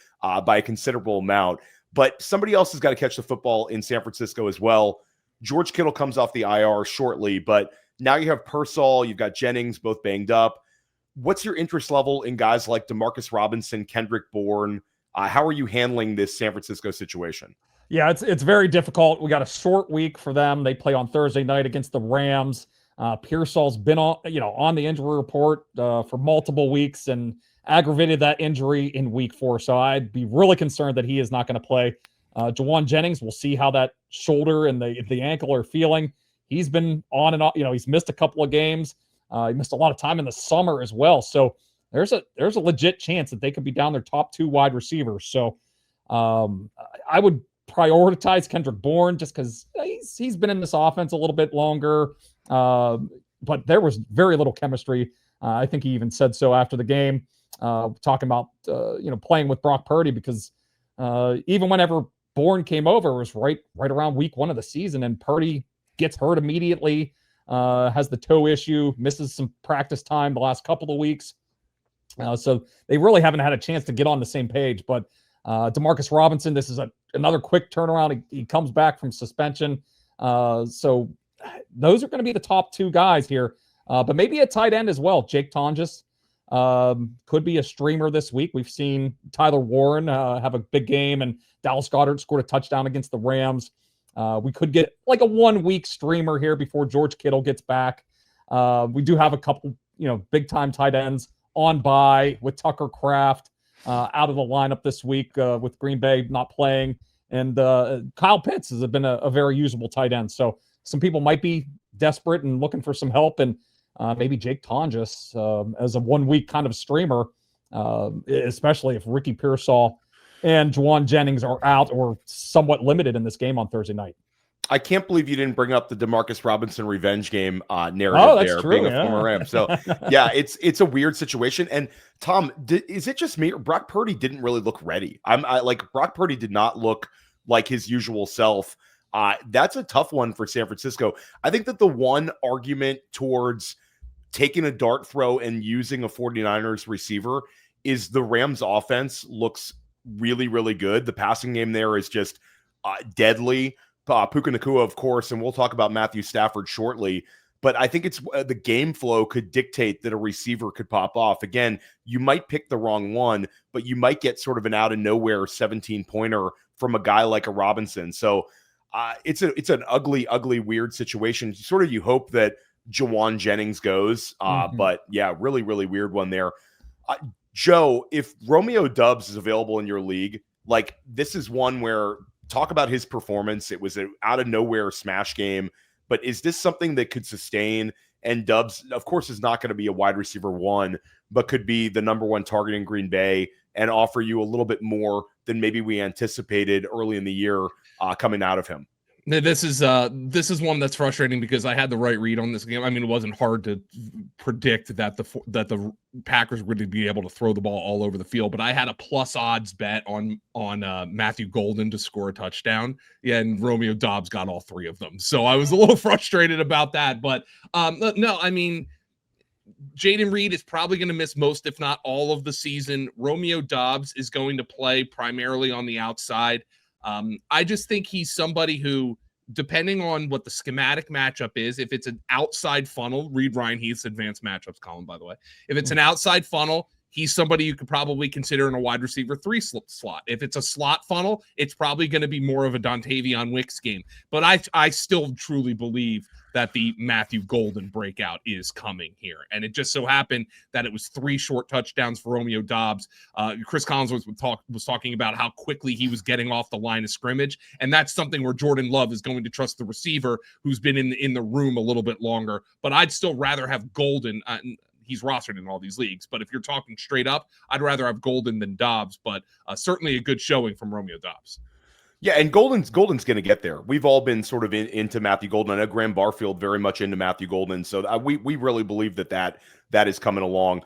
by a considerable amount. But somebody else has got to catch the football in San Francisco as well. George Kittle comes off the IR shortly, but now you have Pearsall, you've got Jennings, both banged up. What's your interest level in guys like Demarcus Robinson, Kendrick Bourne? How are you handling this San Francisco situation? Yeah, it's very difficult. We got a short week for them. They play on Thursday night against the Rams. Pearsall's been on the injury report for multiple weeks and aggravated that injury in week 4. So I'd be really concerned that he is not going to play. Jawan Jennings, we'll see how that shoulder and the ankle are feeling. He's been on and off. He's missed a couple of games. He missed a lot of time in the summer as well. So there's a legit chance that they could be down their top 2 wide receivers. So I would prioritize Kendrick Bourne just because he's been in this offense a little bit longer. But there was very little chemistry. I think he even said so after the game, talking about playing with Brock Purdy because even whenever Bourne came over, it was right around week 1 of the season, and Purdy gets hurt immediately, has the toe issue, misses some practice time the last couple of weeks. So they really haven't had a chance to get on the same page. But Demarcus Robinson, this is another quick turnaround. He comes back from suspension. So those are going to be the top 2 guys here. But maybe a tight end as well. Jake Tonjes could be a streamer this week. We've seen Tyler Warren have a big game, and Dallas Goedert scored a touchdown against the Rams. We could get like a 1-week streamer here before George Kittle gets back. We do have a couple, big-time tight ends on bye with Tucker Kraft out of the lineup this week with Green Bay not playing. And Kyle Pitts has been a very usable tight end. So some people might be desperate and looking for some help. And maybe Jake Tonjes as a 1-week kind of streamer, especially if Ricky Pearsall and Jawan Jennings are out or somewhat limited in this game on Thursday night. I can't believe you didn't bring up the Demarcus Robinson revenge game narrative there, true, being a former Ram. So, yeah, it's a weird situation. And Tom, is it just me or Brock Purdy didn't really look ready? Brock Purdy did not look like his usual self. That's a tough one for San Francisco. I think that the one argument towards taking a dart throw and using a 49ers receiver is the Rams offense looks really, really good. The passing game there is just deadly. Puka Nacua, of course, and we'll talk about Matthew Stafford shortly. But I think it's the game flow could dictate that a receiver could pop off. Again, you might pick the wrong one, but you might get sort of an out of nowhere 17-pointer from a guy like a Robinson. So it's an ugly, ugly, weird situation. Sort of you hope that Jawan Jennings goes. But yeah, really, really weird one there. Joe, if Romeo Doubs is available in your league, like this is one where talk about his performance. It was an out of nowhere smash game. But is this something that could sustain? And Doubs, of course, is not going to be a wide receiver one, but could be the number one target in Green Bay and offer you a little bit more than maybe we anticipated early in the year coming out of him. This is one that's frustrating because I had the right read on this game. I mean, it wasn't hard to predict that the Packers were going to be able to throw the ball all over the field, but I had a plus odds bet on Matthew Golden to score a touchdown. Yeah, and Romeo Doubs got all three of them, so I was a little frustrated about that. But no, I mean, Jaden Reed is probably going to miss most, if not all, of the season. Romeo Doubs is going to play primarily on the outside. I just think he's somebody who, depending on what the schematic matchup is, if it's an outside funnel, read Ryan Heath's advanced matchups column, by the way. If it's an outside funnel, he's somebody you could probably consider in a wide receiver 3 slot. If it's a slot funnel, it's probably going to be more of a Dontavion Wicks game. But I still truly believe that the Matthew Golden breakout is coming here. And it just so happened that it was 3 short touchdowns for Romeo Doubs. Chris Collinsworth was talking about how quickly he was getting off the line of scrimmage. And that's something where Jordan Love is going to trust the receiver who's been in the room a little bit longer. But I'd still rather have Golden. He's rostered in all these leagues. But if you're talking straight up, I'd rather have Golden than Doubs. But certainly a good showing from Romeo Doubs. Yeah, and Golden's going to get there. We've all been sort of into Matthew Golden. I know Graham Barfield very much into Matthew Golden, so we really believe that is coming along.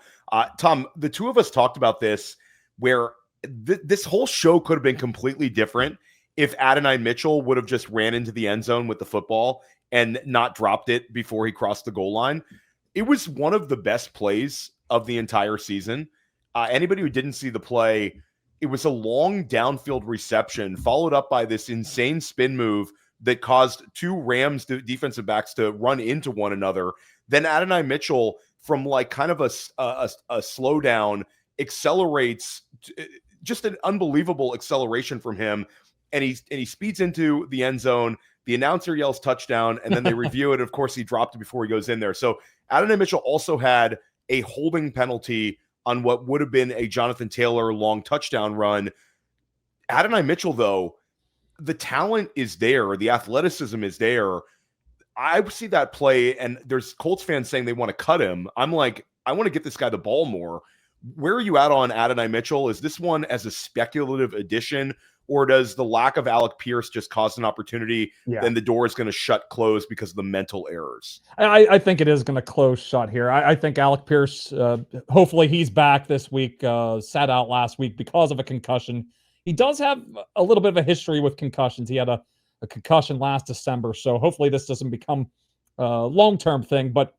Tom, the two of us talked about this, where this whole show could have been completely different if Adonai Mitchell would have just ran into the end zone with the football and not dropped it before he crossed the goal line. It was one of the best plays of the entire season. Anybody who didn't see the play, it was a long downfield reception followed up by this insane spin move that caused 2 Rams defensive backs to run into one another. Then Adonai Mitchell, from like kind of a slowdown, accelerates, just an unbelievable acceleration from him. And he speeds into the end zone. The announcer yells touchdown, and then they review it. Of course, he dropped it before he goes in there. So Adonai Mitchell also had a holding penalty on what would have been a Jonathan Taylor long touchdown run. Adonai Mitchell, though, the talent is there. The athleticism is there. I see that play, and there's Colts fans saying they want to cut him. I'm like, I want to get this guy the ball more. Where are you at on Adonai Mitchell? Is this one as a speculative addition, or does the lack of Alec Pierce just cause an opportunity and the door is going to close because of the mental errors? I think it is going to close shut here. I think Alec Pierce, hopefully he's back this week, sat out last week because of a concussion. He does have a little bit of a history with concussions. He had a concussion last December, so hopefully this doesn't become a long-term thing. But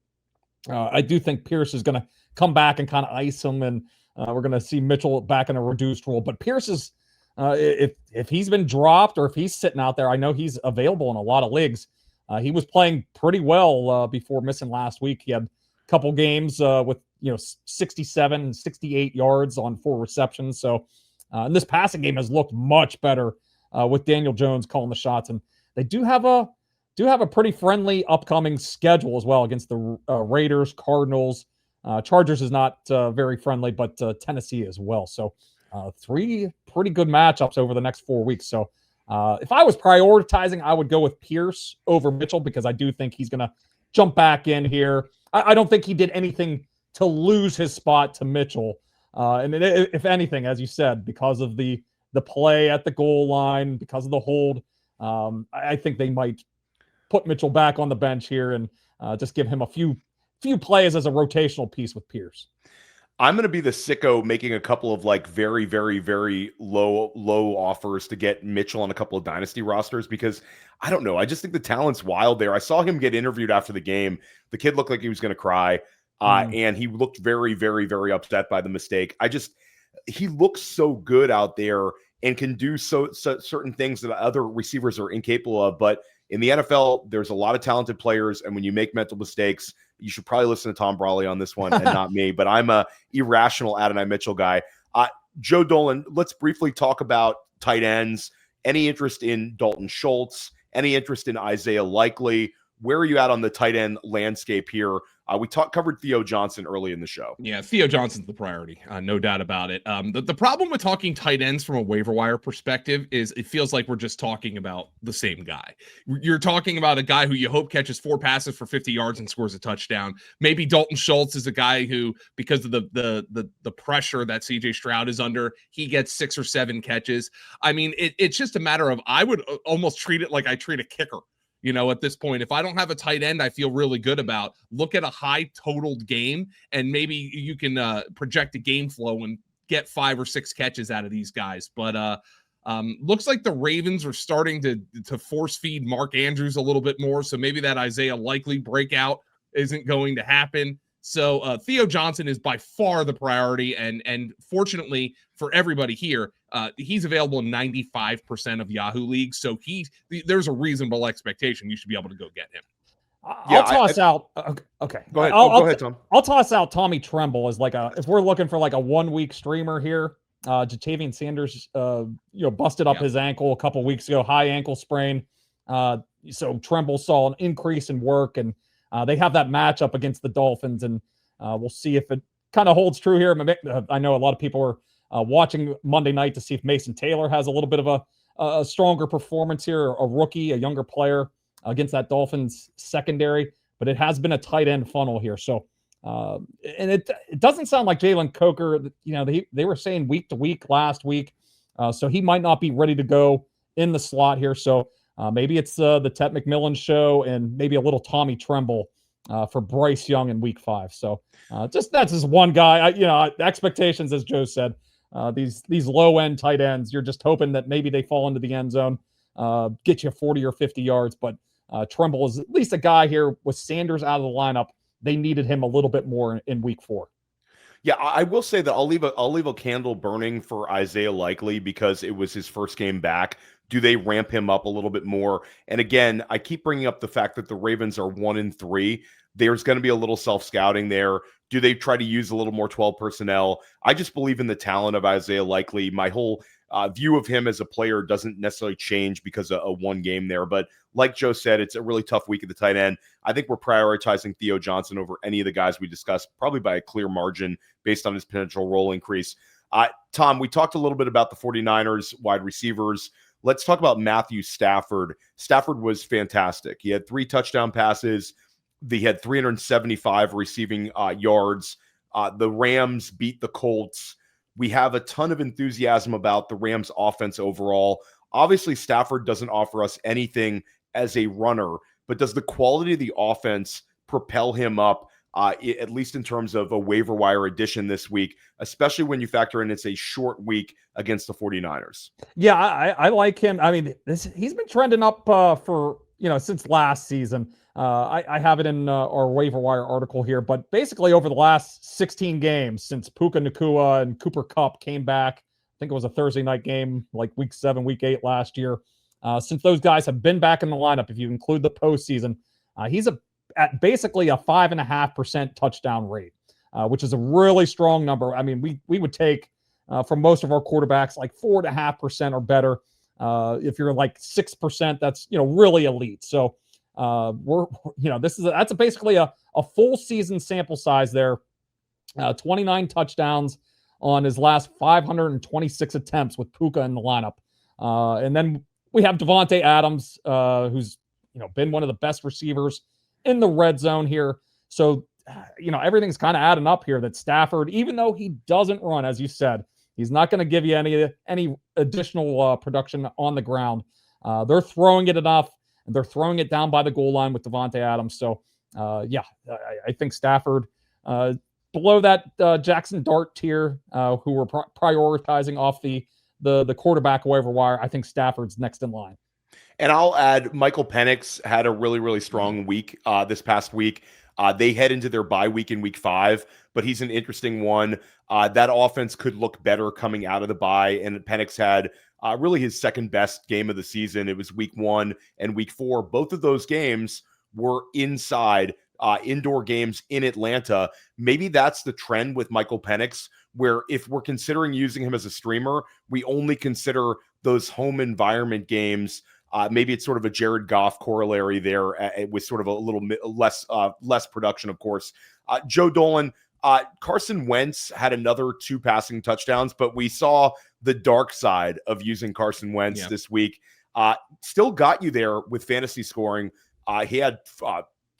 I do think Pierce is going to come back and kind of ice him, and we're going to see Mitchell back in a reduced role. But Pierce is, if he's been dropped or if he's sitting out there, I know he's available in a lot of leagues. He was playing pretty well before missing last week. He had a couple games with 67 and 68 yards on 4 receptions. So and this passing game has looked much better with Daniel Jones calling the shots, and they do have a pretty friendly upcoming schedule as well against the Raiders, Cardinals. Chargers is not very friendly, but Tennessee as well. So 3 pretty good matchups over the next 4 weeks. So if I was prioritizing, I would go with Pierce over Mitchell because I do think he's going to jump back in here. I don't think he did anything to lose his spot to Mitchell. And if anything, as you said, because of the play at the goal line, because of the hold, I think they might put Mitchell back on the bench here and just give him a few plays as a rotational piece with Pierce. I'm going to be the sicko making a couple of like very, very, very low offers to get Mitchell on a couple of dynasty rosters because I don't know. I just think the talent's wild there. I saw him get interviewed after the game. The kid looked like he was going to cry. And he looked very, very, very upset by the mistake. He looks so good out there and can do so certain things that other receivers are incapable of. But in the NFL, there's a lot of talented players, and when you make mental mistakes, you should probably listen to Tom Brawley on this one and not me. But I'm a irrational Adonai Mitchell guy. Joe Dolan, let's briefly talk about tight ends. Any interest in Dalton Schultz? Any interest in Isaiah Likely? Where are you at on the tight end landscape here? We covered Theo Johnson early in the show. Yeah, Theo Johnson's the priority, no doubt about it. The problem with talking tight ends from a waiver wire perspective is it feels like we're just talking about the same guy. You're talking about a guy who you hope catches 4 passes for 50 yards and scores a touchdown. Maybe Dalton Schultz is a guy who, because of the pressure that CJ Stroud is under, he gets 6 or 7 catches. I mean, it's just a matter of, I would almost treat it like I treat a kicker. At this point, if I don't have a tight end I feel really good about, look at a high totaled game, and maybe you can project a game flow and get 5 or 6 catches out of these guys. But looks like the Ravens are starting to force feed Mark Andrews a little bit more. So maybe that Isaiah Likely breakout isn't going to happen. So Theo Johnson is by far the priority. And fortunately for everybody here, he's available in 95% of Yahoo leagues. So there's a reasonable expectation you should be able to go get him. I'll toss out. Okay. Go ahead. Go ahead, Tom. I'll toss out Tommy Tremble as if we're looking for like a 1-week streamer here. Jatavian Sanders, busted up his ankle a couple weeks ago, high ankle sprain. So Tremble saw an increase in work, and they have that matchup against the Dolphins, and we'll see if it kind of holds true here. I know a lot of people are watching Monday night to see if Mason Taylor has a little bit of a stronger performance here, a rookie, a younger player against that Dolphins secondary, but it has been a tight end funnel here. So, and it doesn't sound like Jalen Coker, they were saying week to week last week. So he might not be ready to go in the slot here. So maybe it's the Tet McMillan show and maybe a little Tommy Tremble for Bryce Young in week 5. So that's just one guy. Expectations, as Joe said, these low end tight ends, you're just hoping that maybe they fall into the end zone, get you 40 or 50 yards. But Tremble is at least a guy here with Sanders out of the lineup. They needed him a little bit more in week 4. Yeah, I will say that I'll leave a candle burning for Isaiah Likely because it was his first game back. Do they ramp him up a little bit more? And again, I keep bringing up the fact that the Ravens are 1-3. There's going to be a little self-scouting there. Do they try to use a little more 12 personnel? I just believe in the talent of Isaiah Likely. My whole view of him as a player doesn't necessarily change because of one game there. But like Joe said, it's a really tough week at the tight end. I think we're prioritizing Theo Johnson over any of the guys we discussed, probably by a clear margin based on his potential role increase. Tom, we talked a little bit about the 49ers wide receivers. Let's talk about Matthew Stafford. Stafford was fantastic. He had 3 touchdown passes. He had 375 receiving yards. The Rams beat the Colts. We have a ton of enthusiasm about the Rams offense overall. Obviously, Stafford doesn't offer us anything as a runner, but does the quality of the offense propel him up, at least in terms of a waiver wire addition this week, especially when you factor in it's a short week against the 49ers? Yeah, I like him. I mean, he's been trending up for, since last season. I have it in our waiver wire article here, but basically over the last 16 games since Puka Nacua and Cooper Kupp came back, I think it was a Thursday night game, like week 7, week 8 last year. Since those guys have been back in the lineup, if you include the postseason, he's at basically a 5.5% touchdown rate, which is a really strong number. I mean, we would take from most of our quarterbacks like 4.5% or better. If you're like 6%, that's really elite. So that's basically a full season sample size there. 29 touchdowns on his last 526 attempts with Puka in the lineup. And then we have Devontae Adams, who's been one of the best receivers in the red zone here. So everything's kind of adding up here that Stafford, even though he doesn't run, as you said, he's not going to give you any additional production on the ground. They're throwing it enough. They're throwing it down by the goal line with Devontae Adams. So, I think Stafford, below that Jaxson Dart tier, who we're prioritizing off the quarterback waiver wire, I think Stafford's next in line. And I'll add Michael Penix had a really, really strong week this past week. They head into their bye week in week 5, but he's an interesting one. That offense could look better coming out of the bye, and Penix had really his second best game of the season. It was week 1 and week 4. Both of those games were inside indoor games in Atlanta. Maybe that's the trend with Michael Penix, where if we're considering using him as a streamer, we only consider those home environment games. Maybe it's sort of a Jared Goff corollary there with sort of a little less production, of course. Joe Dolan, Carson Wentz had another 2 passing touchdowns, but we saw the dark side of using Carson Wentz this week. Still got you there with fantasy scoring. He had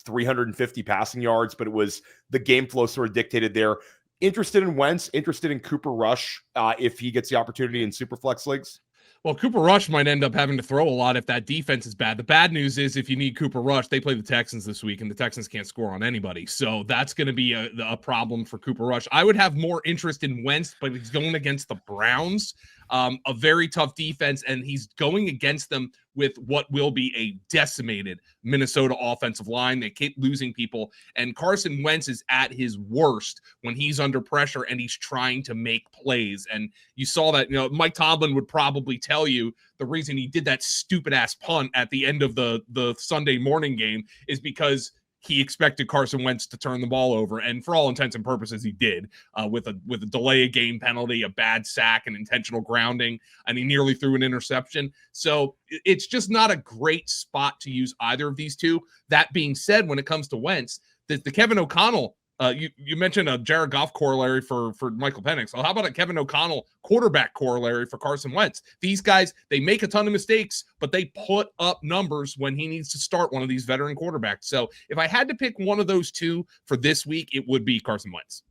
350 passing yards, but it was the game flow sort of dictated there. Interested in Wentz, interested in Cooper Rush if he gets the opportunity in Superflex leagues? Well, Cooper Rush might end up having to throw a lot if that defense is bad. The bad news is if you need Cooper Rush, they play the Texans this week, and the Texans can't score on anybody. So that's going to be a problem for Cooper Rush. I would have more interest in Wentz, but he's going against the Browns, a very tough defense, and he's going against them with what will be a decimated Minnesota offensive line. They keep losing people, and Carson Wentz is at his worst when he's under pressure and he's trying to make plays. And you saw that, Mike Tomlin would probably tell you the reason he did that stupid ass punt at the end of the Sunday morning game is because he expected Carson Wentz to turn the ball over, and for all intents and purposes, he did with a delay of game penalty, a bad sack, an intentional grounding, and he nearly threw an interception. So it's just not a great spot to use either of these two. That being said, when it comes to Wentz, the Kevin O'Connell, you mentioned a Jared Goff corollary for Michael Penix. Well, how about a Kevin O'Connell quarterback corollary for Carson Wentz? These guys, they make a ton of mistakes, but they put up numbers when he needs to start one of these veteran quarterbacks. So if I had to pick one of those two for this week, it would be Carson Wentz.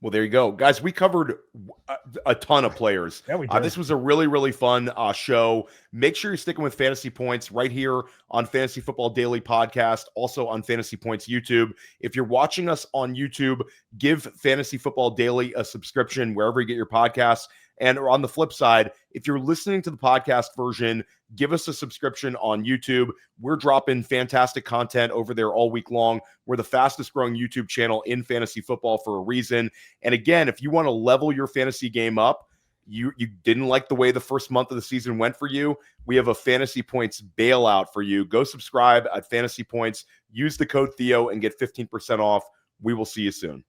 Well, there you go. Guys, we covered a ton of players. Yeah, we did. This was a really, really fun show. Make sure you're sticking with Fantasy Points right here on Fantasy Football Daily Podcast, also on Fantasy Points YouTube. If you're watching us on YouTube, give Fantasy Football Daily a subscription wherever you get your podcasts. And on the flip side, if you're listening to the podcast version, give us a subscription on YouTube. We're dropping fantastic content over there all week long. We're the fastest growing YouTube channel in fantasy football for a reason. And again, if you want to level your fantasy game up, you didn't like the way the first month of the season went for you, we have a Fantasy Points bailout for you. Go subscribe at Fantasy Points. Use the code Theo and get 15% off. We will see you soon.